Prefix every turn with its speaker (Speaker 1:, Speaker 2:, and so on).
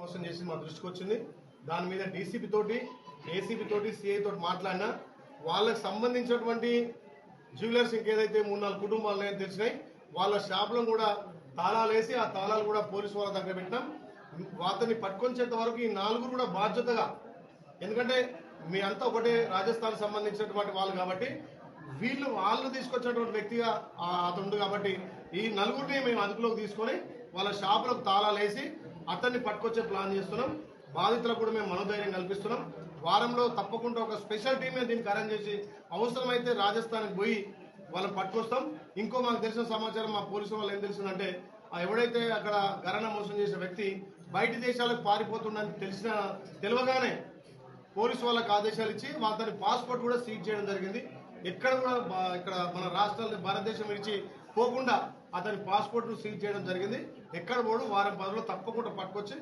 Speaker 1: మోసం చేసి మా దృష్టికి వచ్చింది. దాని మీద డీసీపీ తోటి, ఏసీపీ తోటి, సిఐ తోటి మాట్లాడినా వాళ్ళకి సంబంధించినటువంటి జ్యువెలర్స్ ఇంకేదైతే 3-4 కుటుంబాలు ఉన్నాయని తెలిసినాయి. వాళ్ళ షాపులను కూడా తాళాలు వేసి ఆ తాళాలు కూడా పోలీసు వాళ్ళ దగ్గర పెట్టినాం. వాటిని పట్టుకొచ్చేంత వరకు ఈ 4 కూడా బాధ్యతగా, ఎందుకంటే మీ అంతా ఒకటే రాజస్థాన్ సంబంధించినటువంటి వాళ్ళు కాబట్టి వాళ్ళు తీసుకొచ్చినటువంటి వ్యక్తిగా అతను కాబట్టి ఈ 4 మేము అదుపులోకి తీసుకొని వాళ్ళ షాపులకు తాళాలు వేసి అతన్ని పట్టుకొచ్చే ప్లాన్ చేస్తున్నాం. బాధితులకు కూడా మేము మనోధైర్యం కల్పిస్తున్నాం. వారంలో తప్పకుండా ఒక స్పెషల్ టీమే దీనికి అరేంజ్ చేసి అవసరమైతే రాజస్థాన్కి పోయి వాళ్ళని పట్టుకొస్తాం. ఇంకో మాకు తెలిసిన సమాచారం మా పోలీసు వాళ్ళు ఏం తెలిసిందంటే ఎవడైతే అక్కడ ఘరానా మోసం చేసిన వ్యక్తి బయట దేశాలకు పారిపోతుండని తెలియగానే పోలీసు వాళ్ళకి ఆదేశాలు ఇచ్చి అతని పాస్పోర్ట్ కూడా సీజ్ చేయడం జరిగింది. ఎక్కడ కూడా ఇక్కడ మన రాష్ట్రాలు భారతదేశం విడిచి పోకుండా అతని పాస్పోర్ట్ ను సీజ్ చేయడం జరిగింది. ఎక్కడ పోవడం వారం 10 రోజుల్లో తప్పకుండా పట్టుకొచ్చి